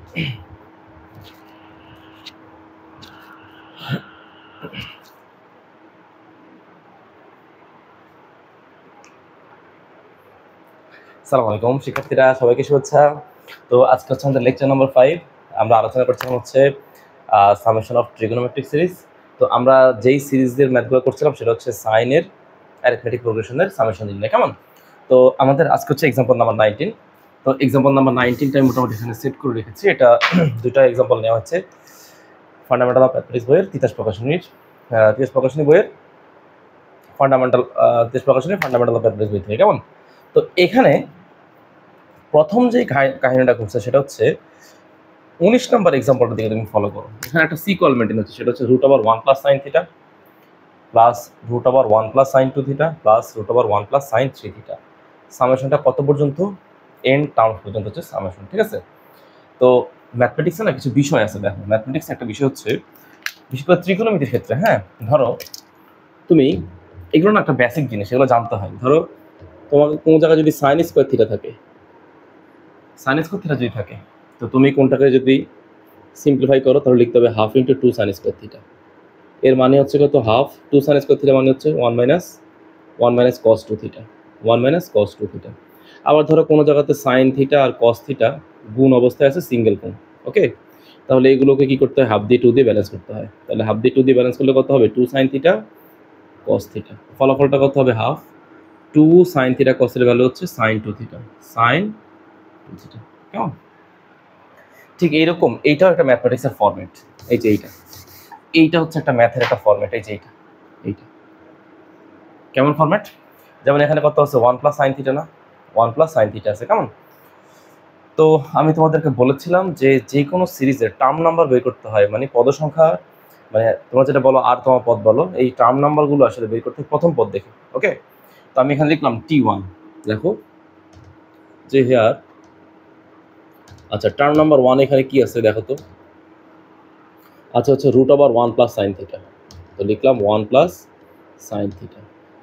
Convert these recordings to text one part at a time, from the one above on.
আসসালামু আলাইকুম শিক্ষার্থীরা, সবাইকে শুভেচ্ছা। তো আজকে হচ্ছে আমাদের লেকচার নাম্বার 5। আমরা আলোচনা করছিলাম হচ্ছে সামেশন অফ ট্রিগোনোমেট্রিক সিরিজ। তো আমরা যেই সিরিজের ম্যাথগুলো করছিলাম সেটা হচ্ছে সাইনের অ্যারিথমেটিক প্রোগ্রেশনের সামেশন নির্ণয়। কেমন? তো আমাদের আজকে হচ্ছে এক্সাম্পল নাম্বার 19। তো এক্সাম্পল নাম্বার 19টা মোটামুটি এখানে সেট করে রেখেছি। এটা দুটো এক্সাম্পল নেওয়া হচ্ছে ফান্ডামেন্টাল অফ ম্যাথমেটিক্স বইয়ের তিতাস প্রকাশনী বইয়ের ফান্ডামেন্টাল অফ ম্যাথমেটিক্স বই থেকে। কেমন? তো এখানে প্রথম যে কাহিনীটা করছে সেটা হচ্ছে 19 নম্বর এক্সাম্পলটা দিকে তুমি ফলো করো। এখানে একটা সিকোয়াল মেনটেন হচ্ছে, সেটা হচ্ছে √1 + sin θ plus √1 + sin 2θ plus √1 + sin 3θ। সামেশনটা কত পর্যন্ত? এন টার্ম পর্যন্ত হচ্ছে সামেশন। ঠিক আছে? তো ম্যাথমেটিক্সে না কিছু বিষয় আছে। দেখো, ম্যাথমেটিক্সে একটা বিষয় হচ্ছে বিশেষ করে ত্রিকোণমিতির ক্ষেত্রে, হ্যাঁ, ধরো তুমি এগুলো না একটা বেসিক জিনিস, এগুলো জানতে হয়। ধরো তোমার কোনো জায়গায় যদি sin স্কোয়ার থিটা থাকে, sin স্কোয়ার থিটা যদি থাকে, তো তুমি কোনটাকে যদি সিম্পলিফাই করো তাহলে লিখতে হবে half into 2 sin square theta. এর মানে হচ্ছে কত? হাফ 2 sin স্কোয়ার থিটা মানে হচ্ছে 1 - cos 2 থিটা, 1 - cos 2 থিটা। আবার ধরো কোনো জায়গাতে sin থিটা আর cos থিটা গুণ অবস্থায় আছে, সিঙ্গেল কোণ। ওকে, তাহলে এগুলোকে কি করতে হয়? হাফ দিয়ে 2 দিয়ে ব্যালেন্স করতে হয়। তাহলে হাফ দিয়ে 2 দিয়ে ব্যালেন্স করলে কত হবে? 2 sin থিটা cos থিটা। ফলাফলটা কত হবে? হাফ 2 sin থিটা cos এর ভ্যালু হচ্ছে sin 2 থিটা, sin 2 থিটা। কেমন? ঠিক এইরকম এইটাও একটা ম্যাথমেটিক্সের ফরম্যাট। এই যে এইটা হচ্ছে একটা ম্যাথের একটা ফরম্যাট। এই যে এইটা কেমন ফরম্যাট? যেমন এখানে কত আছে? 1 + sin θ না, 1 + sin θ আছে। কেমন? তো আমি তোমাদেরকে বলেছিলাম যে যে কোনো সিরিজের টার্ম নাম্বার বের করতে হয়, মানে পদ সংখ্যা, মানে তোমরা যেটা বলো আর তোমার পদ বলো, এই টার্ম নাম্বারগুলো আসলে বের করতে হয় প্রথম পদ দেখে। ওকে, তো আমি এখানে লিখলাম T1। দেখো যে হেয়ার, আচ্ছা, টার্ম নাম্বার 1 এখানে কি আছে দেখো তো। আচ্ছা, হচ্ছে √1 + sin θ। তো লিখলাম 1 + sin θ।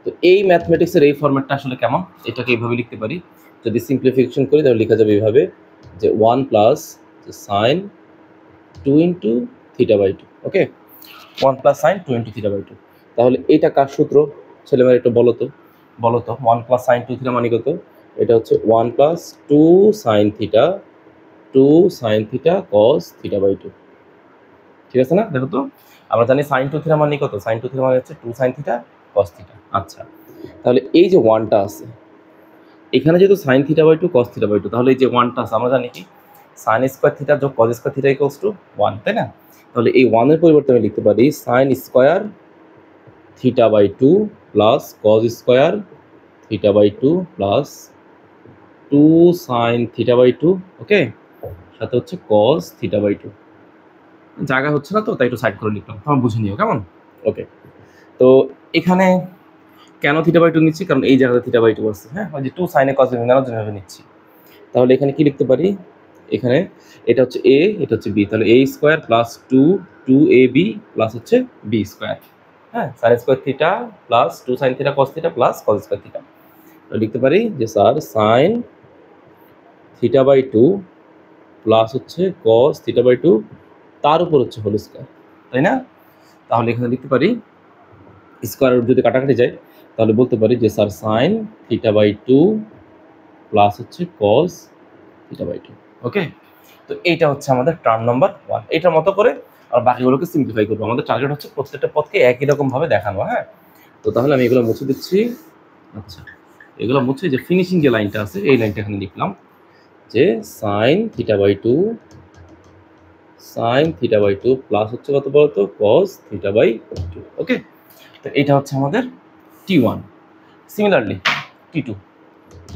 তো এই ম্যাথমেটিক্সের এই ফরম্যাটটা আসলে কেমন? এটাকে এইভাবে লিখতে পারি। যদি সিম্পলিফিকেশন করি তাহলে লেখা যাবে এইভাবে যে 1 + sin 2 * θ/2। ওকে, 1 + sin 2 * θ/2। তাহলে এটা কার সূত্র? ছেলেমেয়েরা একটু বলো তো। 1 + sin 2θ মানে কত? এটা হচ্ছে 1 + 2 sin θ 2 sin θ cos θ/2। ঠিক আছে না? দেখো তো, আমরা জানি sin 2θ মানে কত? sin 2θ মানে হচ্ছে 2 sin θ cos θ। আচ্ছা, তাহলে এই যে 1টা আছে এখানে, যেহেতু sin θ/2 cos θ/2, তাহলে এই যে 1টা আছে আমরা জানি কি sin স্কয়ার থিটা যোগ cos স্কয়ার থিটা = 1, তাই না? তাহলে এই 1 এর পরিবর্তে আমি লিখতে পারি sin square θ/2 plus cos square θ/2 plus 2 sin θ/2। Okay, সাথে হচ্ছে cos θ/2। জায়গা হচ্ছে না তো, তাই একটু সাইড করে লিখলাম, তোমরা বুঝে নিও। কেমন? ওকে, তো এখানে কেন θ/2 নিচ্ছি? কারণ এই জায়গাতে θ/2 আছে। হ্যাঁ, ওই যে 2 sin cos মিলানোর জন্য নিচ্ছি। তাহলে এখানে কি লিখতে পারি? এখানে এটা হচ্ছে a, এটা হচ্ছে b, তাহলে a square plus 2ab plus হচ্ছে b স্কয়ার। হ্যাঁ, sin square theta plus 2 sin theta cos theta plus cos square theta. লিখতে পারি যে স্যার sin θ/2 প্লাস হচ্ছে cos θ/2 তার উপর হচ্ছে হোল স্কয়ার, তাই না? তাহলে এখানে লিখতে পারি স্কয়ার যদি কাটাকাটি যায় তাহলে বলতে পারি যে স্যার sin θ/2 প্লাস হচ্ছে cos θ/2। ওকে, তো এইটা হচ্ছে আমাদের টার্ম নাম্বার 1। এইটার মতো করে আর বাকিগুলোকে সিম্পলিফাই করবো। আমাদের টার্গেট হচ্ছে প্রত্যেকটা পদকে একই রকম ভাবে দেখানো। হ্যাঁ, তো তাহলে আমি এগুলো মুছে দিচ্ছি। আচ্ছা, এগুলো মুছে যে ফিনিশিং যে লাইনটা আছে এই লাইনটা এখানে লিখলাম যে sin θ/2 প্লাস হচ্ছে কত বলতো? cos θ/2। ওকে, তো এটা হচ্ছে আমাদের T1। Similarly T2।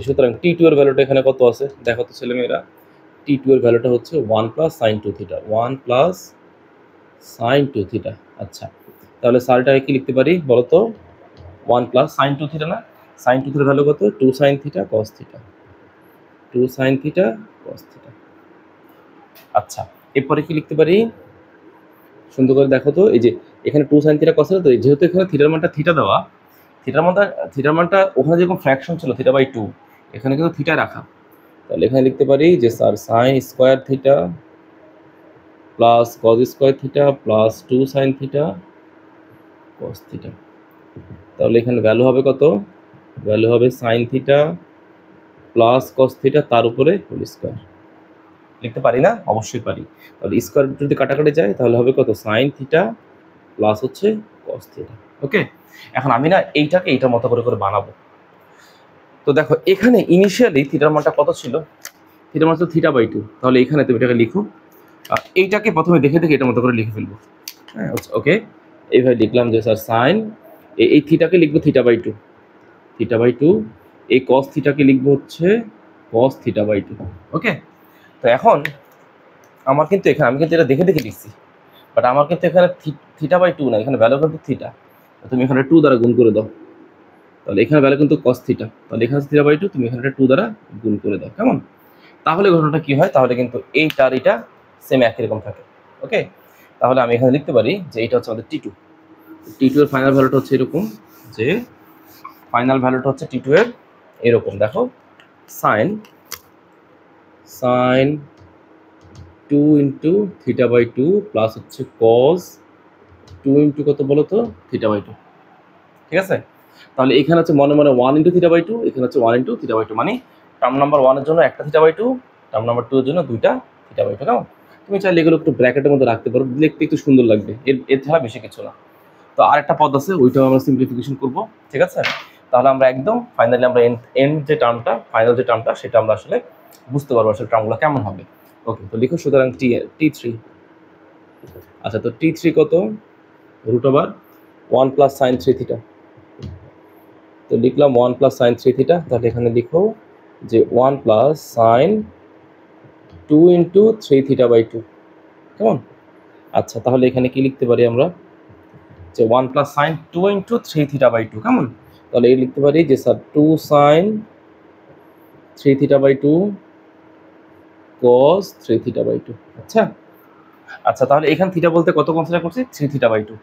সুতরাং T2 এর ভ্যালুটা এখানে কত আছে দেখো তো ছেলেমেয়েরা। T2 এর ভ্যালুটা হচ্ছে 1 + sin 2θ, 1 + sin 2θ। আচ্ছা, তাহলে সারটাকে কি লিখতে পারি বলো তো? 1 + sin 2θ না? sin 2θ এর ভ্যালু কত? 2 sin θ cos θ, 2 sin θ cos θ। আচ্ছা, এরপরে কি লিখতে পারি সুন্দর করে দেখো তো। এই যে এখানে 2 sin θ cos θ, তো যেহেতু এখানে থিটার মানটা থিটা দেওয়া, থিটার মানটা ওখানে যেরকম ফ্র্যাকশন ছিল θ/2, এখানে কিন্তু থিটা রাখা। তাহলে এখানে লিখতে পারি যে sir sin square theta plus cos square theta plus 2 sine theta cos theta. তাহলে এখানে ভ্যালু হবে কত? ভ্যালু হবে sine theta plus cos theta তার উপরে হোল স্কোয়ার। লিখতে পারি না? অবশ্যই পারি। তাহলে স্কোয়ার যদি কাটাকাটি যায় তাহলে হবে কত? সাইন থিটা প্লাস হচ্ছে কস থিটা। ওকে, এখন আমি না এইটাকে এইটার মতো করে করে বানাবো। তো দেখো এখানে ইনিশিয়ালি থিটার মানটা কত ছিল? থিটার মান ছিল θ/2। তাহলে এখানে তুমি এটাকে লিখো, এইটাকে প্রথমে দেখে দেখে এটার মতো করে লিখে ফেলবো। হ্যাঁ, ওকে, এইভাবে লিখলাম যে স্যার সাইন, এই থিটাকে লিখবো θ/2, θ/2। এই কস থিটাকে লিখবো হচ্ছে কস θ/2। ওকে, তো এখন আমার কিন্তু এখানে আমি কিন্তু এটা দেখে দেখে লিখছি, বাট আমার কিন্তু এখানে θ/2 না, এখানে ভ্যালু কিন্তু থিটা। তুমি এখানে 2 দ্বারা গুণ করে দাও, তাহলে এখানে ভ্যালু কিন্তু কস থিটা, তাহলে এখানে θ/2, তুমি এখানে 2 দ্বারা গুণ করে দাও। কেমন? তাহলে ঘটনাটা কি হয়? তাহলে কিন্তু এইটার এটা সেম একই রকম থাকে। ওকে, তাহলে আমি এখানে লিখতে পারি যে এটা হচ্ছে আমাদের T2। T2 এর ফাইনাল ভ্যালুটা হচ্ছে এরকম, যে ফাইনাল ভ্যালুটা হচ্ছে T2 এর এরকম, দেখো সাইন 2 ইন্টু θ/2 প্লাস হচ্ছে কস 2 ইন্টু কত বলো তো? θ/2। ঠিক আছে, তাহলে এখানে হচ্ছে মনে মনে 1 ইন্টু θ/2, এখানে হচ্ছে 1 ইন্টু θ/2, মানে টার্ম নাম্বার 1 এর জন্য একটা θ/2, টার্ম নাম্বার 2 এর জন্য দুইটা θ/2। কেমন? তুমি চাইলে এগুলো একটু ব্র্যাকেটের মধ্যে রাখতে পারো, দেখতে একটু সুন্দর লাগবে, এর ছাড়া বেশি কিছু না। তো আরেকটা পদ আছে, ওইটাও আমরা সিম্পলিফিকেশন করব। ঠিক আছে, তাহলে আমরা একদম ফাইনালি আমরা এন্ড যে টার্মটা, ফাইনাল যে টার্মটা, সেটা আমরা আসলে বুঝতে পারবো আসলে টার্মগুলো কেমন হবে। ওকে, তো লিখো সুতরাং T3। আচ্ছা, তো T3 কত? √1 প্লাস সাইন 3 থিটা। তো লিখলাম 1 প্লাস সাইন 3 থিটা, তাহলে এখানে লিখো যে 1 প্লাস সাইন 2 ইন্টু 3 θ/2। কেমন? আচ্ছা, তাহলে এখানে কি লিখতে পারি আমরা? যে 1 প্লাস সাইন 2 ইন্টু 3 θ/2। কেমন? তাহলে এই লিখতে পারি যে স্যার 2 সাইন 3 θ/2 cos 3 θ/2। আচ্ছা আচ্ছা, তাহলে এখানে থিটা বলতে কত কনসিডার করছি? 3 θ/2।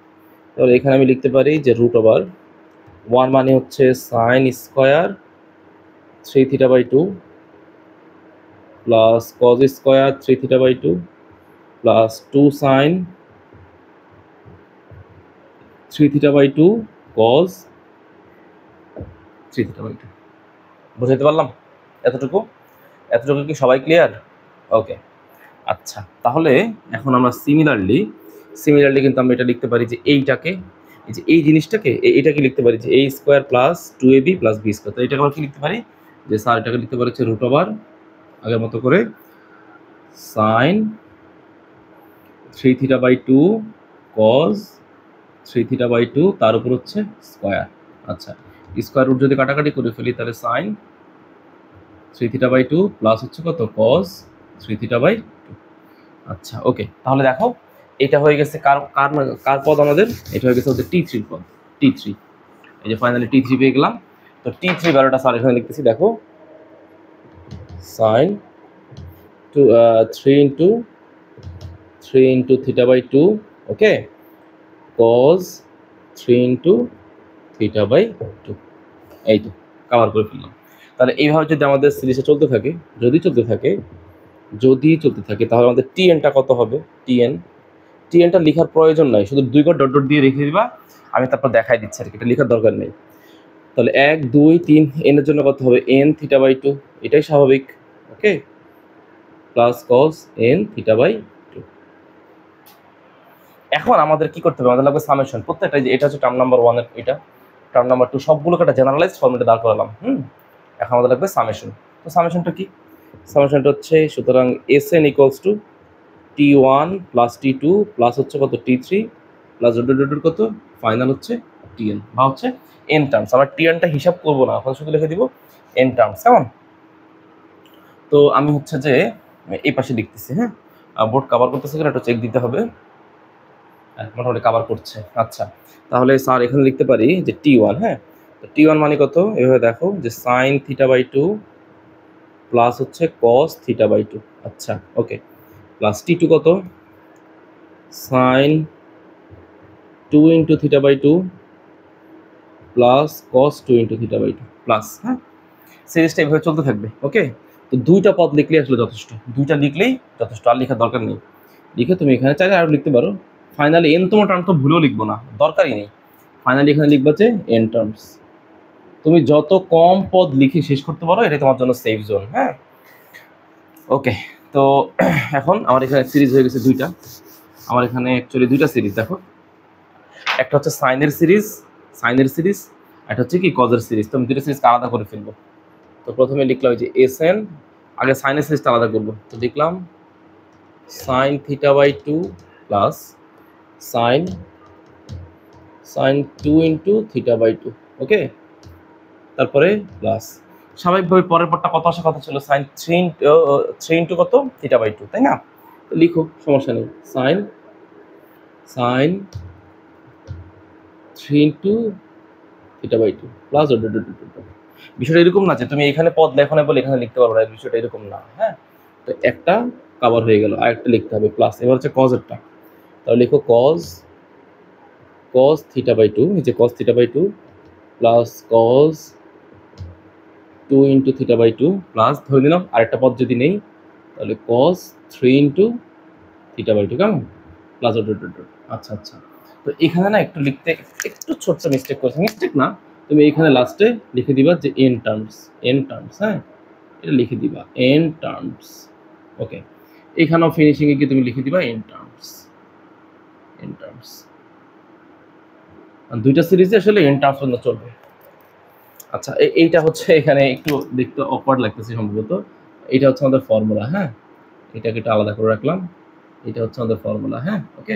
তাহলে এখানে আমি লিখতে পারি যে √1 মানে হচ্ছে sine square 3 θ/2 plus cos square 3 θ/2 plus 2 sine 3 θ/2 cos 3 θ/2। বুঝাইতে পারলাম? এতটুকু কি সবাই ক্লিয়ার? ওকে, আচ্ছা, তাহলে এখন আমরা সিমিলারলি কিন্তু আমরা এটা লিখতে পারি যে এইটাকে, এই যে এই জিনিসটাকে, এইটাকে লিখতে পারি যে a square plus 2ab plus b square. তো এটাকে আমরা কি লিখতে পারি? যে স্যার এটাকে লিখতে পারি হচ্ছে √ আগের মতো করে সাইন 3 θ/2 কজ 3 θ/2 তার উপর হচ্ছে স্কোয়ার। আচ্ছা, স্কোয়ার রুট যদি কাটাকাটি করে ফেলি তাহলে সাইন 3 θ/2 প্লাস হচ্ছে কত? কজ 3 θ/2। আচ্ছা, ওকে, তাহলে দেখো এটা হয়ে গেছে কার পদ আমাদের? এটা হয়ে গেছে আমাদের T3 পদ। T3, এই যে ফাইনালি T3 পেয়ে গেলাম। তো T3 ভ্যালুটা স্যার এখানে লিখতেছি, দেখো সাইন 3 ইন্টু θ/2, ওকে, কজ 3 ইন্টু θ/2। এই তো কভার করে ফেললাম। তাহলে এইভাবে যদি আমাদের সিরিজটা চলতে থাকে, যদি চলতে থাকে তাহলে আমাদের TN-টা কত হবে? TN-টা লেখার প্রয়োজন নাই, শুধু 2 ডট ডট দিয়ে রেখে দিবা, আমি তারপর দেখাই দিচ্ছি আর কি, এটা লেখার দরকার নেই। তাহলে 1 2 3 এর জন্য কত হবে? n θ/2, এটাই স্বাভাবিক। ওকে, প্লাস কস n θ/2। এখন আমাদের কি করতে হবে? আমাদের লাগবে সামেশন প্রত্যেকটা। যে এটা হচ্ছে টার্ম নাম্বার 1 এর, এটা টার্ম নাম্বার 2, সবগুলোকে একটা জেনারেলাইজড ফর্মেটে দাঁড় করালাম। এখন আমাদের লাগবে সামেশন। তো সামেশনটা কি? সামেশনটা হচ্ছে সুতরাং Sn equals to T1 plus T2 plus হচ্ছে কত? T3 প্লাস ডট কত? ফাইনাল হচ্ছে Tn, বা হচ্ছে n টার্মস। আমরা Tn-টা হিসাব করবো না, এখন শুধু লিখে দিব n টার্মস। কেমন? তো আমি হচ্ছে যে এই পাশে লিখতেছি, হ্যাঁ, বোর্ড কভার করতেছে কিনা একটু চেক দিতে হবে। মোটামুটি কভার করছে। আচ্ছা, তাহলে স্যার এখানে লিখতে পারি যে T1, হ্যাঁ, তো T1 মানে কত? এভাবে দেখো যে সাইন θ/2 প্লাস হচ্ছে কস θ/2। আচ্ছা, ওকে, প্লাস T2 কত? Sine 2 into θ/2 plus cos 2 into θ/2 plus, হ্যাঁ, সিরিজটা এভাবে চলতে থাকবে। ওকে, তো দুইটা পদ লিখলেই আসলে যথেষ্ট, দুইটা লিখলেই যথেষ্ট, আর লেখার দরকার নেই। লিখে তুমি এখানে চাইলে আরও লিখতে পারো। ফাইনালি এন তোমার টার্ম তো ভুলেও লিখবো না, দরকারই নেই। ফাইনালি এখানে লিখবা যে এন টার্মস। তুমি যত কম পদ লিখে শেষ করতে পারো এটাই তোমার জন্য সেফ জোন। হ্যাঁ, ওকে। তো এখন আমার এখানে সিরিজ হয়ে গেছে দুইটা। আমার এখানে অ্যাকচুয়ালি দুইটা সিরিজ দেখো, একটা হচ্ছে সাইনের সিরিজ, একটা হচ্ছে কি কজের সিরিজ। তো আমি দুইটা সিরিজকে আলাদা করে ফেলবো। তো প্রথমে লিখলাম যে এস এন, আগে সাইনের সিরিজটা আলাদা করবো। তো লিখলাম sine theta by two plus sine two into theta by two. Okay, তারপরে প্লাস স্বাভাবিকভাবে পরের পরটা কত আসার কথা ছিল, সাইন থ্রি ইন্টু কত থিটা বাই টু, তাই না? তো লিখো, সমস্যা নেই। Sine three into theta by two plus বিষয়টা এরকম না যে তুমি এখানে পদ লেখো না বলে এখানে লিখতে পারবো না, বিষয়টা এরকম না। হ্যাঁ, তো একটা কভার হয়ে গেল, আর একটা লিখতে হবে প্লাস। এবার হচ্ছে কজেরটা, তাহলে লিখো কজ থিটা বাই টু, নিচে cos theta by two plus cos two into theta by two plus ধরে নিলাম আরেকটা পদ যদি নেই তাহলে cos three into theta by two, কেমন? প্লাস আচ্ছা আচ্ছা। তো এখানে না একটু লিখতে একটু ছোট্ট মিস্টেক করেছে, মিস্টেক না, তুমি এখানে লাস্টে লিখে দিবা যে এন টার্মস। হ্যাঁ, এটা লিখে দিবা এন টার্মস। ওকে, এখানেও ফিনিশিংয়ে গিয়ে তুমি লিখে দিবা এন টার্মস। দুইটা সিরিজে আসলে এন টার্মস পর্যন্ত চলবে। আচ্ছা, এইটা হচ্ছে এখানে একটু দেখতে অকওয়ার্ড লাগতেছে সম্ভবত। এটা হচ্ছে আমাদের ফর্মুলা। হ্যাঁ, এটাকে একটু আলাদা করে রাখলাম, এটা হচ্ছে আমাদের ফর্মুলা। হ্যাঁ, ওকে,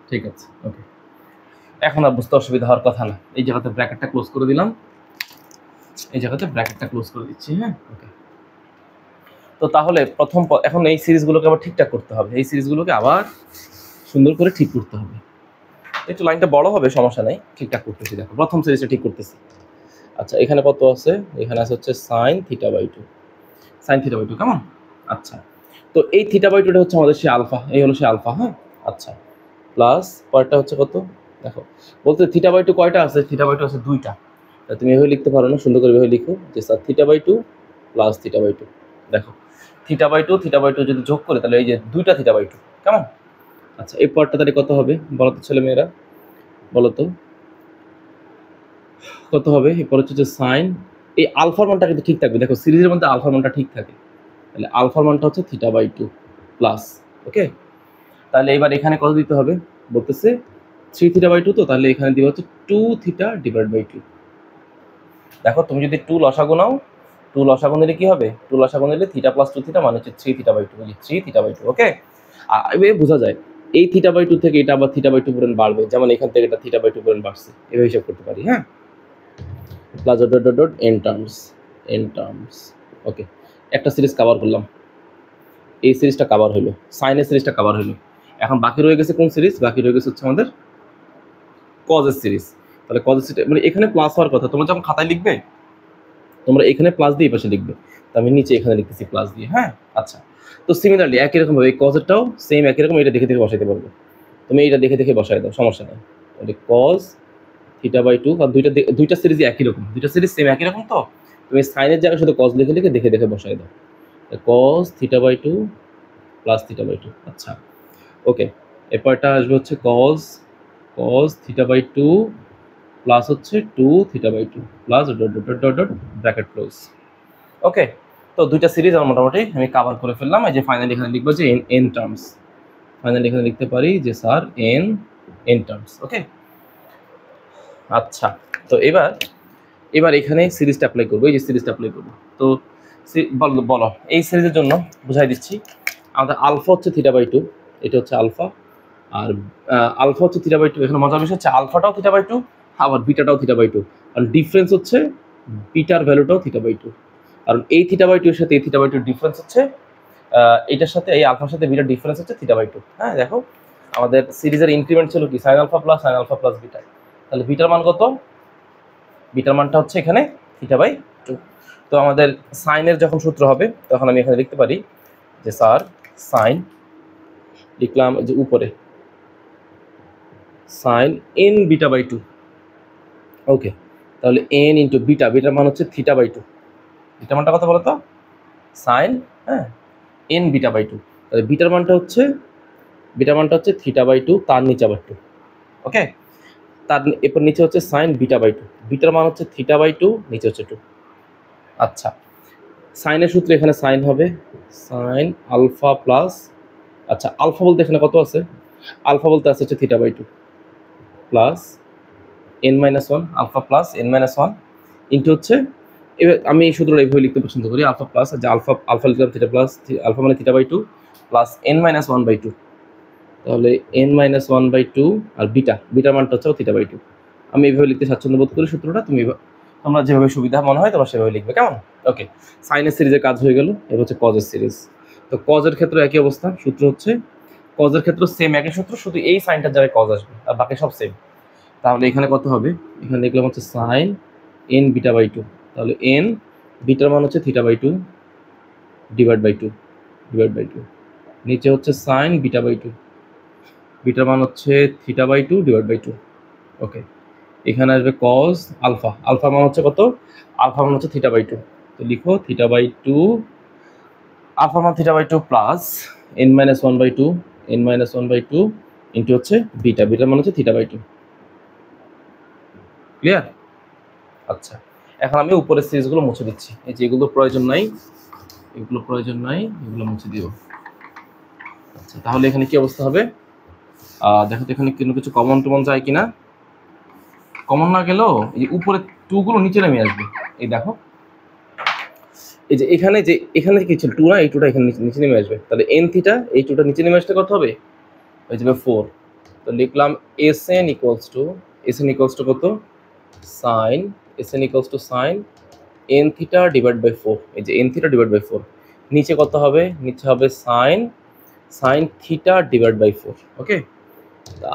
ঠিক আছে। ওকে, এখন আর বুঝতে অসুবিধা হওয়ার কথা না। এই জায়গাতে ব্র্যাকেটটা ক্লোজ করে দিলাম, দিচ্ছি। হ্যাঁ, ওকে। তো তাহলে প্রথম এখন এই সিরিজগুলোকে আবার ঠিকঠাক করতে হবে, এই সিরিজগুলোকে আবার সুন্দর করে ঠিক করতে হবে। একটু লাইনটা বড় হবে, সমস্যা নেই, ঠিকঠাক করতেছি। দেখো, প্রথম সিরিজটা ঠিক করতেছি। আচ্ছা, এখানে কত আছে? এখানে আছে হচ্ছে সাইন থিটা বাই টু, কেমন? আচ্ছা, তো এই থিটা বাই টুটা হচ্ছে আমাদের সে আলফা, এই হলো সে আলফা। হ্যাঁ, আচ্ছা, প্লাস পরেরটা হচ্ছে কত? দেখো, বলতে থিটা বাই টু কয়টা আছে? থিটা বাই টু আছে দুইটা। তুমি এভাবে লিখতে পারো না, সুন্দর করে এভাবে লিখো যে sir theta by two plus theta by two. দেখো, থিটা বাই টু যদি যোগ করে তাহলে এই যে দুইটা থিটা বাই টু, কেমন? আচ্ছা, এই পরটা তাহলে কত হবে বলো তো ছেলে মেয়েরা, বলো তো কত হবে? এরপর হচ্ছে যে সাইন, এই আলফার মানটা কিন্তু ঠিক থাকবে। দেখো, সিরিজের মধ্যে আলফার মানটা ঠিক থাকে, তাহলে আলফার মানটা হচ্ছে থিটা বাই টু প্লাস। ওকে, তাহলে এবার এখানে কত দিতে হবে বলতেছে? থ্রি থিটা বাই টু, তো তাহলে এখানে দিবা হচ্ছে two theta divide by two. দেখো, তুমি যদি টু লসাগু নাও, টু লসাগু নিলে কি হবে? টু লসাগু নিলে থিটা প্লাস টু থিটা মানে হচ্ছে three theta by two, three theta by two. Okay, এভাবে বোঝা যায় এই থিটা বাই টু থেকে এটা আবার থিটা বাই টু পর্যন্ত বাড়বে, যেমন এখান থেকে এটা থিটা বাই টু পর্যন্ত বাড়ছে, এভাবে হিসাব করতে পারি। হ্যাঁ, প্লাস ডট এন টার্মস। ওকে, একটা সিরিজ কভার করলাম, এই সিরিজটা কভার হলো, সাইনের সিরিজটা কভার হলো। এখন বাকি রয়ে গেছে কোন সিরিজ? বাকি রয়ে গেছে হচ্ছে আমাদের কজের সিরিজ। তাহলে কজের সিরিজ মানে এখানে প্লাস হওয়ার কথা, তোমরা যখন খাতায় লিখবে তোমরা এখানে প্লাস দিয়ে পাশে লিখবে, তো আমি নিচে এখানে লিখতেছি প্লাস দিয়ে। হ্যাঁ, আচ্ছা, তো সিমিলারলি একই রকম ভাবে এই কজেরটাও সেম একই রকম, এটা দেখে দেখে বসাইতে পারবো। তুমি এটা দেখে দেখে বসাই দাও, সমস্যা নেই। তাহলে কজ থিটা বাই টু, আর দুইটা সিরিজই একই রকম, দুইটা সিরিজ সেম একই রকম, তো তুমি সাইনের জায়গায় শুধু কজ লিখে লিখে দেখে দেখে বসাই দাও। Cos theta by two plus theta by two. আচ্ছা, ওকে, এরপরটা আসবে হচ্ছে cos theta by two plus হচ্ছে two theta by two plus dot bracket close. Okay, তো দুইটা সিরিজ আমার মোটামুটি আমি কাভার করে ফেললাম। এই যে ফাইনালি এখানে লিখবো যে এন টার্মস, ফাইনালি এখানে লিখতে পারি যে স্যার এন টার্মস। ওকে, আচ্ছা, তো এবার এখানে সিরিজটা অ্যাপ্লাই করবো, এই যে সিরিজটা অ্যাপ্লাই করবো। তো বলো, এই সিরিজের জন্য বুঝাই দিচ্ছি। আমাদের আলফা হচ্ছে থিটা বাই টু, এটা হচ্ছে আলফা, আর আলফা হচ্ছে থিটা বাই টু। এখানে মজার বিষয় হচ্ছে আলফাটাও থিটা বাই টু, আবার বিটাটাও থিটা বাই টু, আর ডিফারেন্স হচ্ছে বিটার ভ্যালুটাও থিটা বাই টু। কারণ এই থিটা বাই টু এর সাথে এই থিটা বাই টুর ডিফারেন্স হচ্ছে এটার সাথে এই আলফার সাথে বিটার ডিফারেন্স হচ্ছে থিটা বাই টু। হ্যাঁ, দেখো, আমাদের সিরিজের ইনক্রিমেন্ট ছিল কি? Sine alpha plus beta. তাহলে বিটার মান কত? বিটার মানটা হচ্ছে এখানে থিটা বাই টু। তো আমাদের সাইনের যখন সূত্র হবে তখন আমি এখানে লিখতে পারি যে স্যার সাইন, লিখলাম যে উপরে sine n beta by two. Okay, তাহলে এন ইন্টু বিটার মান হচ্ছে থিটা বাই টু। বিটার মানটা কত বলো তো? সাইন, হ্যাঁ, এন বিটা বাই টু। তাহলে বিটার মানটা হচ্ছে θ/2, তার নিচে আবার 2। ওকে, তার এরপর নিচে হচ্ছে সাইন β/2, বিটার মান হচ্ছে θ/2, নিচে হচ্ছে 2। আচ্ছা, সাইনের সূত্র এখানে সাইন হবে সাইন আলফা প্লাস, আচ্ছা আলফা বলতে এখানে কত আছে, আলফা বলতে আছে হচ্ছে θ/2 plus n-1, alpha plus n-1 into হচ্ছে, এবার আমি এই সূত্রটা এইভাবে লিখতে পছন্দ করি, আলফা প্লাস, যে আলফা লিখলাম θ প্লাস, আলফা মানে θ/2 প্লাস n-1/2, তাহলে n-1/2 আর বিটার মানটা হচ্ছে θ/2। আমি এইভাবে লিখতে স্বাচ্ছন্দ্য বোধ করি সূত্রটা, তোমরা যেভাবে সুবিধা মনে হয় তোমরা সেভাবে লিখবে, কেমন? ওকে, সাইনের সিরিজের কাজ হয়ে গেল, এবার হচ্ছে কজের সিরিজ। তো কজের ক্ষেত্রে একই অবস্থা, সূত্র হচ্ছে কজের ক্ষেত্রে সেম একই সূত্র, শুধু এই সাইনটার জায়গায় কজ আসবে আর বাকি সব সেম। তাহলে এখানে কত হবে, এখানে দেখলাম হচ্ছে সাইন n β/2, তাহলে n বিটার মান হচ্ছে θ/2 ডিভাইড বাই 2, নিচে হচ্ছে সাইন β/2, বিটার মান হচ্ছে θ/2 ডিভাইড বাই 2। ওকে, এখানে আসবে কজ আলফা, আলফার মান হচ্ছে কত, আলফা মান হচ্ছে θ/2, তো লিখো θ/2, আলফা মান θ/2 প্লাস n-1/2 ইন্টু হচ্ছে বিটার মান হচ্ছে θ/2। ক্লিয়ার? আচ্ছা, এখন আমি উপরের সিরিজগুলো মুছে দিচ্ছি, এই যে এগুলো প্রয়োজন নাই, এগুলো মুছে দিব। আচ্ছা, তাহলে এখানে কি অবস্থা হবে, দেখো তো এখানে কোনো কিছু কমন টমন যায় কিনা। কমন না গেলেও এই যে উপরে 2 গুলো নিচে নেমে আসবে, এই দেখো এই যে এখানে কি ছিল 2 না, এই 2টা এখানে নিচে নেমে আসবে, তাহলে n θ, এই 2টা নিচে নেমে আসতে কত হবে, হয়ে যাবে 4। তো লিখলাম Sn ইকুয়ালস টু কত, সাইন n θ ডিভাইড বাই 4, এই যে n θ ডিভাইড বাই 4, নিচে কত হবে, নিচে হবে সাইন θ ডিভাইড বাই 4। ওকে,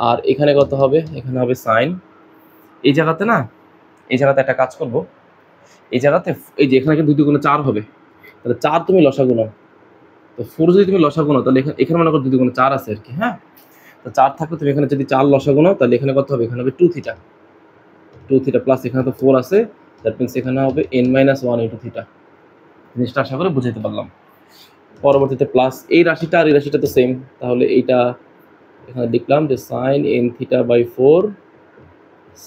আর এখানে কত হবে, এখানে হবে সাইন, এই জায়গাতে একটা কাজ করব, এই জায়গাতে এই যে এখানে 2 গুণে 4 হবে, তাহলে 4 তুমি লসাগু নাও, তো 4 যদি তুমি লসাগু নাও তাহলে এখানে মনে করো 2 গুণে 4 আছে আর কি, হ্যাঁ, তো 4 থাকলে তুমি এখানে যদি 4 লসাগু নাও তাহলে এখানে কত হবে, এখানে হবে 2θ প্লাস এখানে তো 4 আছে, দ্যাট মিন্স এখানে হবে n-1 ইন্টু θ। জিনিসটা আশা করে বুঝাইতে পারলাম। পরবর্তীতে প্লাস এই রাশিটা আর এই রাশিটা তো সেম, তাহলে এইটা এখানে লিখলাম যে সাইন n θ/4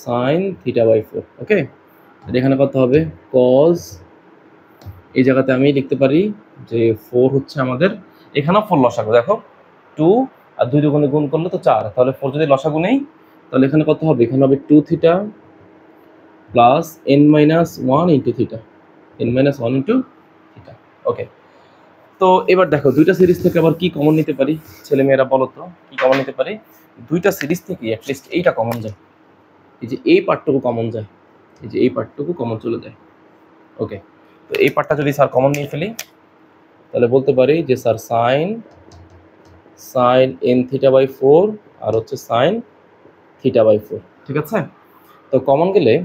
সাইন θ/4। ওকে, এখানে কত হবে, কজ, এই জায়গাতে আমি লিখতে পারি যে 4 হচ্ছে আমাদের, এখানেও 4 লসাগু, দেখো 2 আর 2 দুগুণে গুণ করলে তো 4, তাহলে 4 যদি লসাগু নেই তাহলে এখানে কত হবে, এখানে হবে 2θ plus n-1 into θ, n-1 into θ। ওকে, তো এবার দেখো দুইটা সিরিজ থেকে আবার কি কমন নিতে পারি, ছেলেমেয়েরা বলো তো কি কমন নিতে পারি। দুইটা সিরিজ থেকে অ্যাটলিস্ট এইটা কমন যায়, এই যে এই পার্টটুকু কমন যায়, এই যে এই পার্টটুকু কমন চলে যায়। ওকে, তো এই পার্টটা যদি স্যার কমন নিয়ে ফেলি তাহলে বলতে পারি যে স্যার সাইন n θ/4 আর হচ্ছে সাইন θ/4, ঠিক আছে। তো কমন গেলে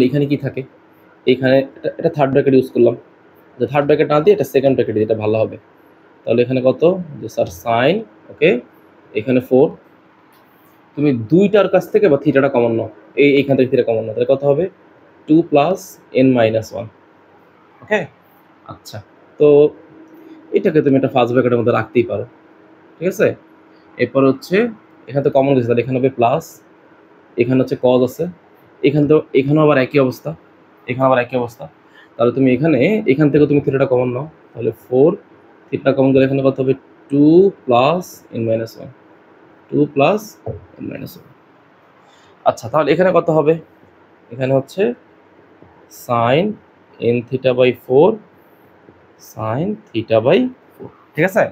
এখানে কি থাকে, এখানে এটা থার্ড ব্র্যাকেট ইউজ করলাম, যে থার্ড ব্র্যাকেট না দিয়ে এটা সেকেন্ড ব্র্যাকেট, এটা ভালো হবে। তাহলে এখানে কত, যে স্যার সাইন, ওকে এখানে 4, তুমি দুইটার কাছ থেকে বা থিটাটা কমন নাও, এইখান থেকে থিটা কমন নাও, তাহলে কত হবে 2 প্লাস n-1। ওকে, আচ্ছা, তো এটাকে তুমি একটা ফার্স্ট ব্র্যাকেটের মধ্যে রাখতেই পারো, ঠিক আছে। এরপর হচ্ছে এখানে তো কমন গেছে, তাহলে এখানে হবে প্লাস, এখানে হচ্ছে কজ আছে, এখানেও আবার একই অবস্থা, তাহলে তুমি এখান থেকে তুমি থিটাটা কমন নাও, তাহলে 4 থিটা কমন গেলে এখানে কত হবে 2 প্লাস n-1, 2 প্লাস n-1। আচ্ছা, তাহলে এখানে কত হবে, এখানে হচ্ছে সাইন n θ/4 সাইন θ/4, ঠিক আছে।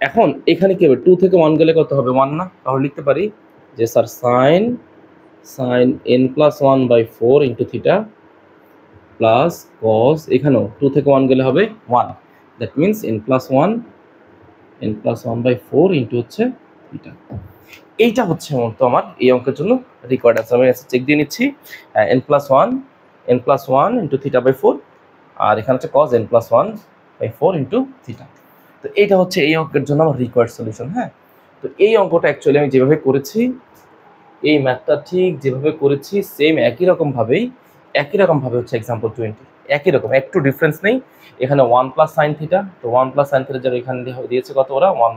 এখন এখানে কি হবে, 2 থেকে 1 গেলে কত হবে, 1 না, তাহলে লিখতে পারি যে sir sine n+1/4 into theta plus cos, এখানেও 2 থেকে 1 গেলে হবে 1, দ্যাট মিনস n+1/4 ইন্টু হচ্ছে থিটা। এইটা হচ্ছে মূলত আমার এই অঙ্কের জন্য রিকোয়ার্ড আছে। আমি চেক দিয়ে নিচ্ছি, n+1 ইন্টু θ/4 আর এখানে হচ্ছে cos n+1/4 ইন্টু থিটা। তো এইটা হচ্ছে এই অঙ্কের জন্য আমার রিকোয়ার্ড সলিউশন। হ্যাঁ, তো এই অঙ্কটা অ্যাকচুয়ালি আমি যেভাবে করেছি, এই ম্যাথটা ঠিক যেভাবে করেছি সেম একই রকম ভাবে হচ্ছে এক্সাম্পল 20, একই রকম, একটু ডিফারেন্স নেই। এখানে 1 প্লাস সাইন থিটা, তো 1 প্লাস সাইন থিটা যারা এখানে দিয়েছে কত ওরা 1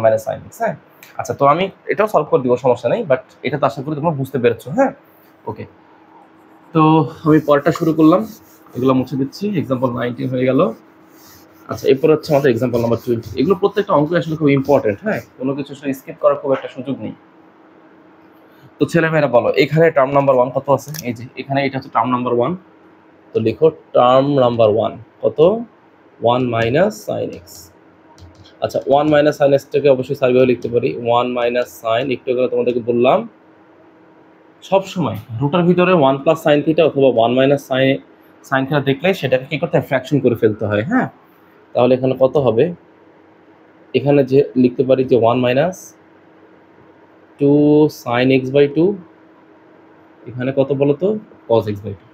মাইনাস সাইন এক্স। হ্যাঁ, আচ্ছা, তো আমি এটাও সলভ করে দিব, সমস্যা নেই, বাট এটা তো আশা করি তোমরা বুঝতে পেরেছো। হ্যাঁ, ওকে, তো আমি পরেরটা শুরু করলাম, এগুলো মুছে দিচ্ছি। এক্সাম্পল 19 হয়ে গেল। আচ্ছা, এরপর হচ্ছে আমাদের এক্সাম্পল নাম্বার 20। এগুলো প্রত্যেকটা অঙ্ক আসলে খুব ইম্পর্টেন্ট। হ্যাঁ, কোনো কিছু আসলে স্কিপ করার খুব একটা সুযোগ নেই। তো ছেলেমেয়েরা বলো, এখানে টার্ম নাম্বার 1 কত আছে? এই যে এখানে এটা হচ্ছে টার্ম নাম্বার 1। তো লিখো টার্ম নাম্বার 1 কত? 1 মাইনাস সাইন এক্স। আচ্ছা, 1 মাইনাস সাইন এক্সটাকে অবশ্যই সাইডভাবে লিখতে পারি 1 মাইনাস সাইন, একটু আগে তোমাদেরকে বললাম সবসময় রুটের ভিতরে 1 প্লাস সাইন থিটা অথবা 1 মাইনাস সাইন থিটা দেখলে সেটাকে কি করতে হয়? ফ্র্যাকশন করে ফেলতে হয়। হ্যাঁ, তাহলে এখানে কত হবে? এখানে যে লিখতে পারি যে 1 মাইনাস 2 সাইন এক্স বাই 2, এখানে কত বলো তো? Cos x by 2।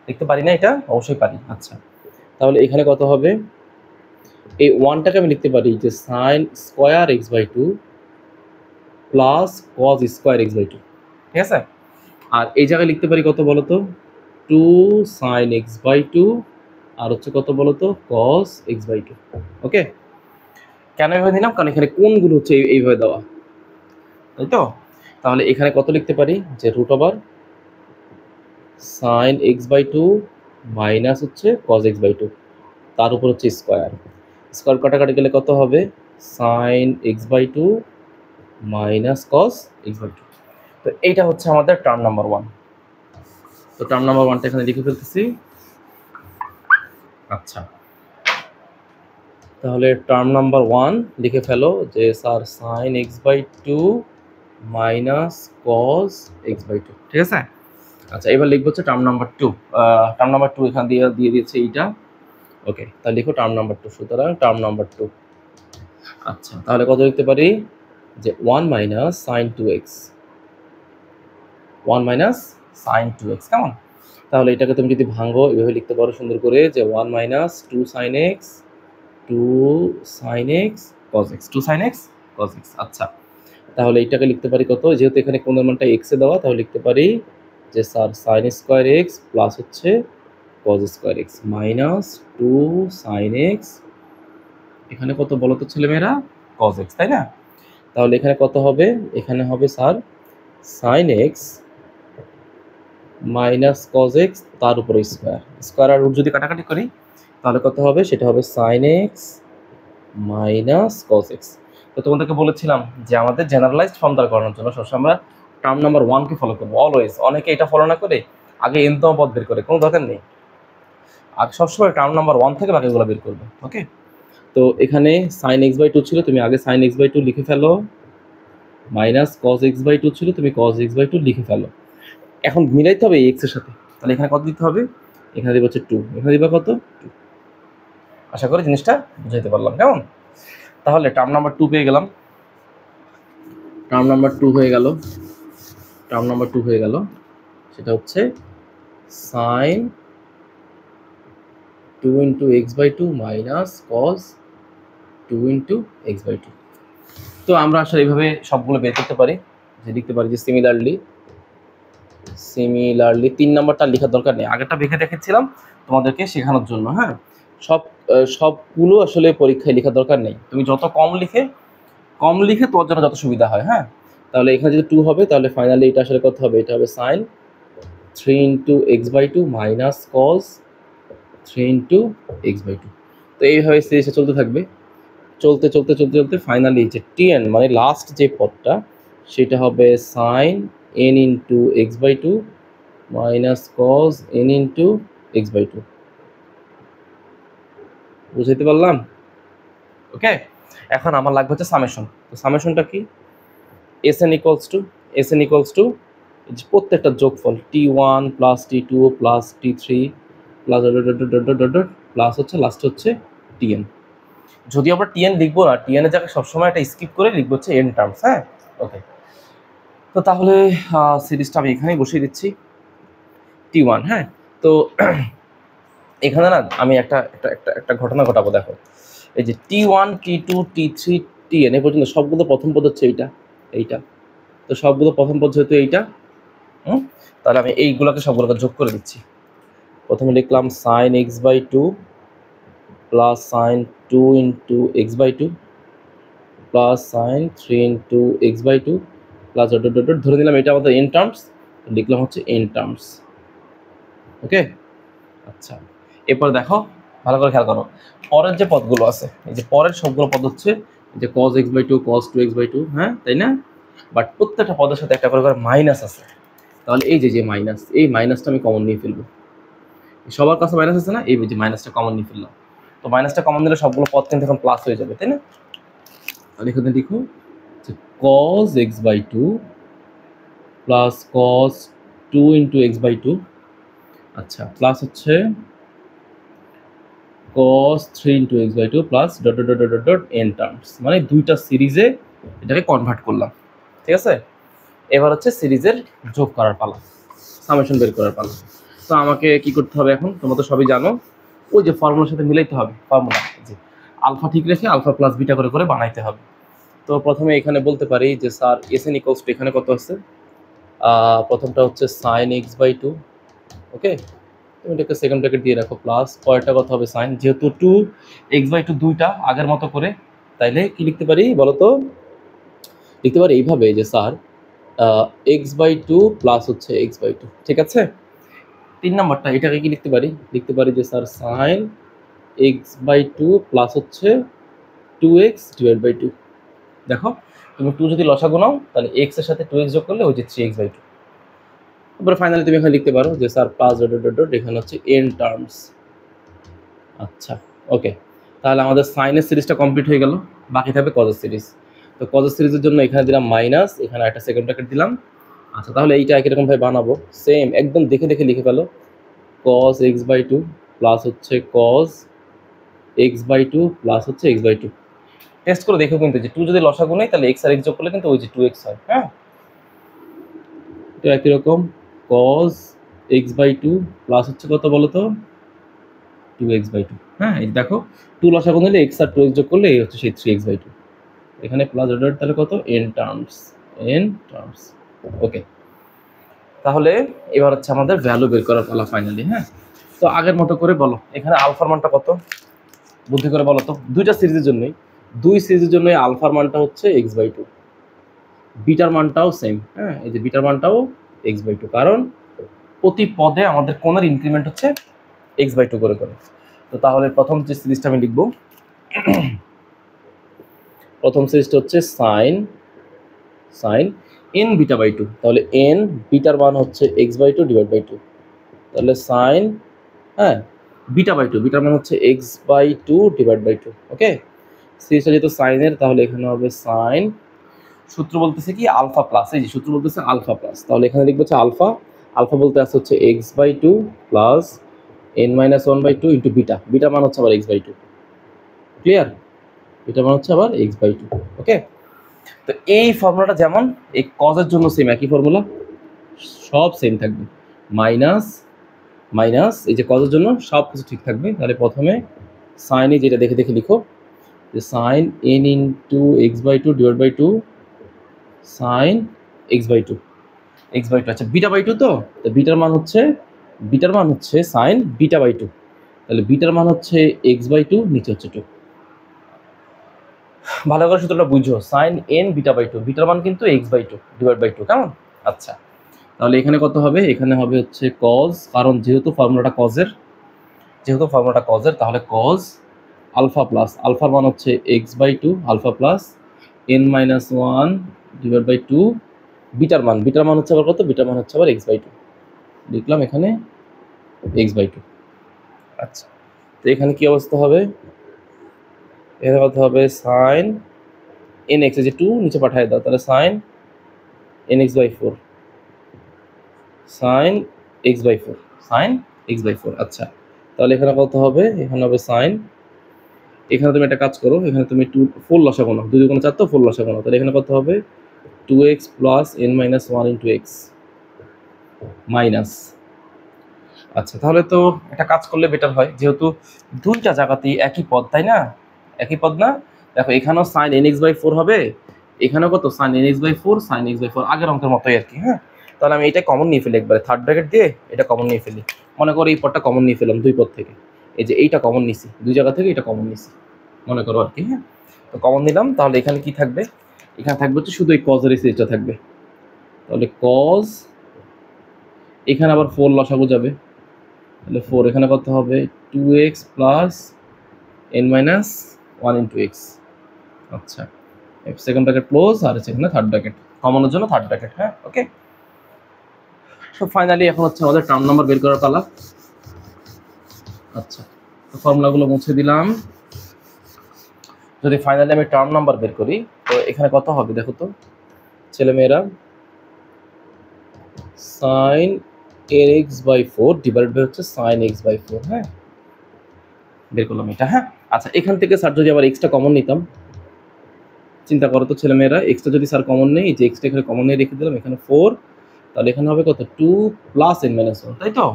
লিখতে পারি না এটা? অবশ্যই পারি। আচ্ছা, তাহলে এখানে কত হবে? এই 1টাকে আমি লিখতে পারি যে sine square x by 2 plus cos square x by 2। ঠিক আছে, আর এই জায়গায় লিখতে পারি কত বলো তো? 2 সাইন এক্স বাই 2 আর হচ্ছে কত বলো তো? Cos x by 2। ওকে, কেন এইভাবে দিলাম? কারণ এখানে কোনগুলো হচ্ছে এইভাবে দেওয়া, তাই তো? তাহলে এখানে কত লিখতে পারি? যে root over sine x by 2 minus হচ্ছে কজ এক্স বাই 2, তার উপর হচ্ছে স্কোয়ার। স্কোয়ার কাটাকাটি গেলে কত হবে? Sine x by 2 minus cos x by 2। তো এইটা হচ্ছে আমাদের টার্ম নাম্বার 1। তো টার্ম নাম্বার 1টা এখানে লিখে ফেলতেছি। আচ্ছা, তাহলে টার্ম নাম্বার 1 লিখে ফেলো যে sir sine x by 2 minus cos x by 2। ঠিক আছে, আচ্ছা, এবার লিখবো হচ্ছে টার্ম নাম্বার 2। টার্ম নাম্বার 2 এখানে দিয়ে দিয়েছে এইটা। ওকে, তাহলে লিখো টার্ম নাম্বার 2। সুতরাং টার্ম নাম্বার 2। আচ্ছা, তাহলে কত লিখতে পারি? যে 1 minus sine 2x, 1 minus sine 2x। কেমন? তাহলে এটাকে তুমি যদি ভাঙো এভাবে লিখতে পারো সুন্দর করে যে 1 minus 2 sine x, 2 sine x cos x, 2 sine x cos x. আচ্ছা, তাহলে এইটাকে লিখতে পারি কত? যেহেতু এখানে কোণের মানটা এক্সে দেওয়া, তাহলে লিখতে পারি যে sir sine square x plus হচ্ছে cos square x minus 2 sine x, এখানে কত বলো তো ছেলেমেয়েরা? কজ এক্স, তাই না? তাহলে এখানে কত হবে? এখানে হবে sir sine x minus cos x তার উপরে স্কোয়ার। স্কোয়ার আর রুট যদি কাটাকাটি করি তাহলে কত হবে? সেটা হবে sine x minus cos x. তো তোমাদেরকে বলেছিলাম যে আমাদের জেনারেলাইজড ফর্ম দ্বারা করানোর জন্য সবসময় আমরা টার্ম নাম্বার 1কে ফলো করবো অলওয়েজ। অনেকে এটা ফলো না করে আগে এনতম পদ বের করে, কোনো দরকার নেই। আর সবসময় টার্ম নাম্বার 1 থেকে বাকিগুলো বের করবে। ওকে, তো এখানে সাইন এক্স বাই 2 ছিল, তুমি আগে সাইন এক্স বাই 2 লিখে ফেলো, মাইনাস কজ এক্স বাই 2 ছিল, তুমি কজ এক্স বাই 2 লিখে ফেলো। এখন মিলাইতে হবে এই এক্সের সাথে, তাহলে এখানে কত দিতে হবে? এখানে দিব হচ্ছে 2, এখানে দিবা কত? 2। আশা করি জিনিসটা বুঝাইতে পারলাম। কেমন? তাহলে টার্ম নাম্বার 2 পেয়ে গেলাম। টার্ম নাম্বার 2 হয়ে গেল, টার্ম নাম্বার 2 হয়ে গেল, সেটা হচ্ছে sine 2 into x by 2 minus cos 2 into x by 2। তো আমরা আসলে এইভাবে সবগুলো বের করতে পারি, যে লিখতে পারি যে সিমিলারলি 3 নাম্বারটা লেখার দরকার নেই, আগেরটা বেঁকে দেখেছিলাম তোমাদেরকে শেখানোর জন্য। হ্যাঁ, সবগুলো আসলে পরীক্ষায় লেখার দরকার নেই, তুমি যত কম লিখে তোমার জন্য যত সুবিধা হয়। হ্যাঁ, তাহলে এখানে যদি 2 হবে তাহলে ফাইনালি এটা আসলে কত হবে? এটা হবে sine 3 into x by 2 minus cos 3 into x by 2। তো এইভাবে সিরিজটা চলতে থাকবে, চলতে চলতে চলতে চলতে ফাইনালি যে টিএন মানে লাস্ট যে পদটা সেটা হবে sine n into x by 2 minus cos n into x by 2। বুঝাইতে পারলাম? ওকে, এখন আমার লাগবে হচ্ছে সামেশন। তো সামেশনটা কি? এসএন ইকুয়ালস টু প্রত্যেকটা যোগফল T1 plus T2 plus T3 plus plus হচ্ছে লাস্ট হচ্ছে টিএন। যদি আমরা টিএন লিখবো না, টিএনের জায়গায় সবসময় একটা স্কিপ করে লিখবো হচ্ছে এন টার্মস। হ্যাঁ, ওকে, তো তাহলে সিরিজটা আমি এখানেই বসিয়ে দিচ্ছি T1। হ্যাঁ, তো এখানে না আমি একটা ঘটনা ঘটাবো। দেখো, এই যে T1 T2 T3 Tn এ পর্যন্ত সবগুলো প্রথম পদ হচ্ছে এইটা। তো সবগুলো প্রথম পদ যেহেতু এইটা, তাহলে আমি এইগুলোকে সবগুলোকে যোগ করে দিচ্ছি। প্রথমে লিখলাম sine x by two plus sine two into x by two plus sine three into x by two plus dot dot dot ধরে নিলাম এটা আমাদের এন টার্মস, লিখলাম হচ্ছে এন টার্মস। ওকে, আচ্ছা এরপর দেখো ভালো করে খেয়াল করো পরের যে পদগুলো আছে, এই যে পরের সবগুলো পদ হচ্ছে যে cos x by two cos 2x by two, হ্যাঁ তাই না? বাট প্রত্যেকটা পদের সাথে একটা করে মাইনাস আছে, তাহলে এই যে মাইনাস, এই মাইনাসটা আমি কমন নিয়ে ফেলবো। সবার কাছে মাইনাস আছে না, এই যে মাইনাসটা কমন নিয়ে ফেললাম। তো মাইনাসটা কমন দিলে সবগুলো পদ কিন্তু এখন প্লাস হয়ে যাবে, তাই না? তাহলে এখানে লিখো যে cos x by two plus cos 2 into x by two, আচ্ছা প্লাস হচ্ছে cos 3 into x by two plus dot dot dot dot dot n terms, মানে দুইটা সিরিজে এটাকে কনভার্ট করলাম। ঠিক আছে, এবার হচ্ছে সিরিজের যোগ করার পালা, সামেশন বের করার পালা। তো আমাকে কি করতে হবে এখন, তোমরা তো সবই জানো, ওই যে ফর্মুলার সাথে মিলাইতে হবে, ফর্মুলা যে আলফা ঠিক রেখে আলফা প্লাস বিটা করে করে বানাইতে হবে। তো প্রথমে এখানে বলতে পারি যে sir S N equals to এখানে কত আছে, প্রথমটা হচ্ছে সাইন এক্স বাই টু, ওকে তুমি এটাকে সেকেন্ড ব্র্যাকেট দিয়ে রাখো প্লাস পরেরটা কত হবে সাইন, যেহেতু টু এক্স বাই টু দুইটা আগের মতো করে, তাইলে কি লিখতে পারি বলো তো, লিখতে পারি এইভাবে যে sir x by two plus হচ্ছে এক্স বাই টু। ঠিক আছে, 3 নাম্বারটা এটাকে কি লিখতে পারি, লিখতে পারি যে sir sine x by two plus হচ্ছে 2x ডিভাইড বাই টু। দেখো তুমি 2 যদি লসাগু নাও তাহলে x এর সাথে 2x যোগ করলে ওই যে 3x বাই টু। তারপরে ফাইনালি তুমি এখানে লিখতে পারো যে sir plus dot dot dot এখানে হচ্ছে এন টার্মস। আচ্ছা ওকে, তাহলে আমাদের সাইনের সিরিজটা কমপ্লিট হয়ে গেল, বাকি থাকবে কজের সিরিজ। তো কজের সিরিজের জন্য এখানে দিলাম মাইনাস, এখানে একটা সেকেন্ড ব্র্যাকেট দিলাম। আচ্ছা তাহলে এইটা একই রকম ভাবে বানাবো, সেম একদম দেখে দেখে লিখে ফেলো, cos x by two plus হচ্ছে cos x by two plus হচ্ছে x বাই টু। টেস্ট করে দেখো কিন্তু যে 2 যদি লসাগু নেই তাহলে x আর x যোগ করলে কিন্তু ওই যে 2x হয়। হ্যাঁ, তো একই রকম cos x by two plus হচ্ছে কত বলো তো 2x বাই টু। হ্যাঁ এই দেখো 2 লসাগু নিলে x আর 2x যোগ করলে এই হচ্ছে সেই 3x বাই টু। এখানে প্লাস ডট তাহলে কত n টার্মস, ওকে। তাহলে এবার হচ্ছে আমাদের ভ্যালু বের করার পালা ফাইনালি। হ্যাঁ, তো আগের মতো করে বলো এখানে আলফার মানটা কত, বুদ্ধি করে বলো তো। দুইটা সিরিজের জন্যই, দুই সিরিজের জন্যই আলফার মানটা হচ্ছে x বাই টু, বিটার মানটাও সেম। হ্যাঁ, এই যে বিটার মানটাও x বাই টু, কারণ প্রতি পদে আমাদের কোণের ইনক্রিমেন্ট হচ্ছে x বাই টু করে করে। তো তাহলে প্রথম যে সিরিজটা আমি লিখবো, প্রথম সিরিজটা হচ্ছে sine n beta by two, তাহলে এন বিটার মান হচ্ছে x by two divide by two, তাহলে সাইন হ্যাঁ বিটা বাই টু, বিটার মান হচ্ছে x by two divide by two. Okay, সিরিজটা যেহেতু সাইনের তাহলে এখানে হবে সাইন, সূত্র বলতেছে কি আলফা প্লাস, এই যে সূত্র বলতেছে আলফা প্লাস, তাহলে এখানে লিখবো হচ্ছে আলফা, আলফা বলতে আসছে হচ্ছে x by two plus n minus one by two into beta, বিটার মান হচ্ছে আবার x বাই টু। ক্লিয়ার, বিটার মান হচ্ছে আবার x বাই টু। ওকে, তো এই ফর্মুলাটা যেমন এই কজের জন্য সেম একই ফর্মুলা, সব সেম থাকবে, মাইনাস মাইনাস এই যে কজের জন্য সব কিছু ঠিক থাকবে। তাহলে প্রথমে সাইনে যেটা দেখে দেখে লিখো যে sine n into x by two divide by two sine x by two, আচ্ছা বিটা বাই টু, তো বিটার মান হচ্ছে সাইন বিটা বাই টু, তাহলে বিটার মান হচ্ছে এক্স বাই টু, নিচে হচ্ছে টু। ভালো করে সূত্রটা বুঝো, sine n beta by two, বিটার মান কিন্তু x by two divide by two, কেমন? আচ্ছা তাহলে এখানে কত হবে, এখানে হবে হচ্ছে কজ, কারণ যেহেতু ফর্মুলাটা কজের তাহলে কজ আলফা প্লাস, আলফার মান হচ্ছে x by two alpha plus n minus one divide by two, বিটার মান হচ্ছে আবার কত, বিটার মান হচ্ছে আবার এক্স বাই টু, লিখলাম এখানে এক্স বাই টু। আচ্ছা তো এখানে কি অবস্থা হবে, এখানে কত হবে সাইন এন এক্স, যে টু নিচে পাঠিয়ে দাও, তাহলে sine n x by four, sine x by four. আচ্ছা তাহলে এখানে কত হবে, এখানে হবে সাইন, এখানে তুমি একটা কাজ করো, এখানে তুমি টু ফোর লসাগু নাও, দুই দুগুণে চার তো ফোর লসাগু নাও, তাহলে এখানে কত হবে 2x plus n minus one into x minus. আচ্ছা তাহলে তো একটা কাজ করলে বেটার হয়, যেহেতু দুইটা জায়গাতেই একই পদ, তাই না, একই পদ না। দেখো এখানেও sine n x by four হবে, এখানেও কত sine n x by four, আগের অঙ্কের মতোই আর কি। হ্যাঁ, তাহলে আমি এটা কমন নিয়ে ফেলি, একবারে থার্ড ব্র্যাকেট দিয়ে এটা কমন নিয়ে ফেলি, মনে করো এই পদটা কমন নিয়ে ফেলাম দুই পদ থেকে, এই যে এইটা কমন নিছি, দুই জায়গা থেকে এটা কমন নিছি মনে করো আর কি। হ্যাঁ, তো কমন নিলাম, তাহলে এখানে কি থাকবে, এখানে থাকবে হচ্ছে শুধু এই কজের এই সিরিজটা থাকবে। তাহলে কজ, এখানে আবার 4 লসাগু যাবে, তাহলে 4 এখানে কত হবে 2x plus n minus 1 into x. আচ্ছা, সেকেন্ড ব্র্যাকেট ক্লোজ, আর সেখানে থার্ড ব্র্যাকেট, কমনের জন্য থার্ড ব্র্যাকেট। হ্যাঁ, ওকে। তো ফাইনালি এখন হচ্ছে আমাদের টার্ম নাম্বার বের করার পালা। আচ্ছা, তো ফর্মুলাগুলো মুছে দিলাম। যদি ফাইনালি আমি টার্ম নাম্বার বের করি, তো এখানে কত হবে দেখো তো ছেলেমেয়েরা, sine x by 4 divide by হচ্ছে সাইন এক্স বাই 4। হ্যাঁ, বের করলাম এটা। হ্যাঁ, আচ্ছা, এখান থেকে স্যার যদি আবার এক্সটা কমন নিতাম, চিন্তা করো তো ছেলেমেয়েরা, এক্সটা যদি স্যার কমন নেই, যে এক্সটা এখানে কমন নিয়ে রেখে দিলাম, এখানে 4, তাহলে এখানে হবে কত 2 প্লাস n মাইনাস 1, তাই তো?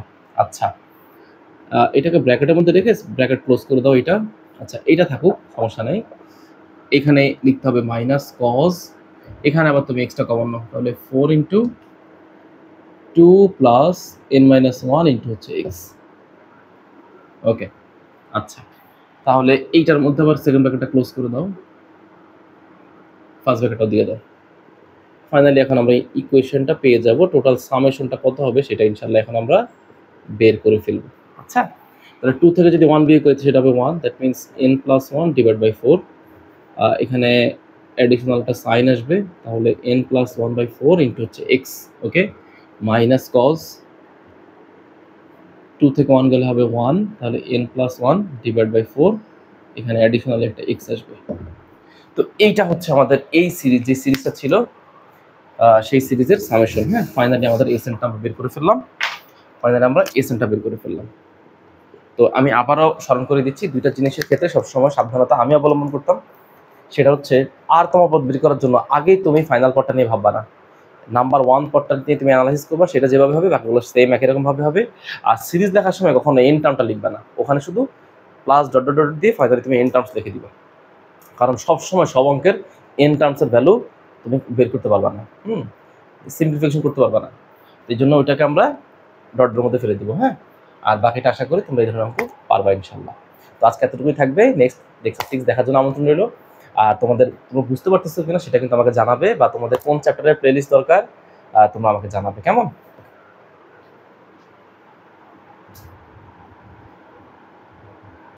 আচ্ছা, এটাকে ব্র্যাকেটের মধ্যে রেখে ব্র্যাকেট ক্লোজ করে দাও এটা। আচ্ছা, এটা থাকুক, সমস্যা নেই। এখানে লিখতে হবে মাইনাস কজ, এখানে আবার তুমি এক্সট্রা কমন নাও, তাহলে 4 into 2 plus n minus 1 into হচ্ছে এক্স। ওকে, আচ্ছা, তাহলে এইটার মধ্যে আবার সেকেন্ড ব্র্যাকেটটা ক্লোজ করে দাও, ফার্স্ট ব্র্যাকেটটা দিয়ে দাও। ফাইনালি এখন আমরা ইকুয়েশনটা পেয়ে যাব, টোটাল সামেশনটা কত হবে সেটা ইনশাল্লাহ এখন আমরা বের করে ফেলব। আচ্ছা, তাহলে 2 থেকে যদি 1 বিয়োগ করি সেটা হবে 1, that means n plus 1 divide by 4। এখানে অ্যাডিশনালটা সাইন আসবে, তাহলে n প্লাস 1 বাই 4 ইন্টু হচ্ছে এক্স। ওকে, মাইনাস কজ, 2 থেকে 1 গেলে হবে 1, তাহলে n প্লাস 1 ডিভাইড বাই 4, এখানে অ্যাডিশনাল একটা এক্স আসবে। তো এইটা হচ্ছে আমাদের এই সিরিজ, যে সিরিজটা ছিল সেই সিরিজের সামেশন। হ্যাঁ, ফাইনালি আমাদের এসএনটা আমরা বের করে ফেললাম, তো আমি আবারও স্মরণ করে দিচ্ছি, দুইটা জিনিসের ক্ষেত্রে সবসময় সাবধানতা আমি অবলম্বন করতাম। সেটা হচ্ছে আর তম পদ বের করার জন্য আগেই তুমি ফাইনাল পদটা নিয়ে ভাববা না, নাম্বার 1 পদটা নিয়ে তুমি অ্যানালাইসিস করবা, সেটা যেভাবে হবে বাকিগুলো সেম একই রকমভাবে হবে। আর সিরিজ লেখার সময় কখনো এন টার্মটা লিখবে না, ওখানে শুধু প্লাস ডট ডট ডট দিয়ে ফাইনালি তুমি এন টার্মস লিখে দিবা, কারণ সবসময় সব অঙ্কের এন টার্মসের ভ্যালু তুমি বের করতে পারবা না, সিম্পলিফিকেশন করতে পারবা না। এই জন্য ওইটাকে আমরা ডটের মধ্যে ফেলে দেবো। হ্যাঁ, আর বাকিটা আশা করি তোমরা এই ধরনের অঙ্ক পারবা ইনশাল্লাহ। তো আজকে এতটুকুই থাকবে, নেক্সট লেকচার 6 দেখার জন্য আমন্ত্রণ রইল। আর তোমরা বুঝতে পারতেছো কিনা সেটা কিন্তু আমাকে জানাবে, বা তোমাদের কোন চ্যাপ্টারের প্লেলিস্ট দরকার তোমরা আমাকে জানাবে, কেমন?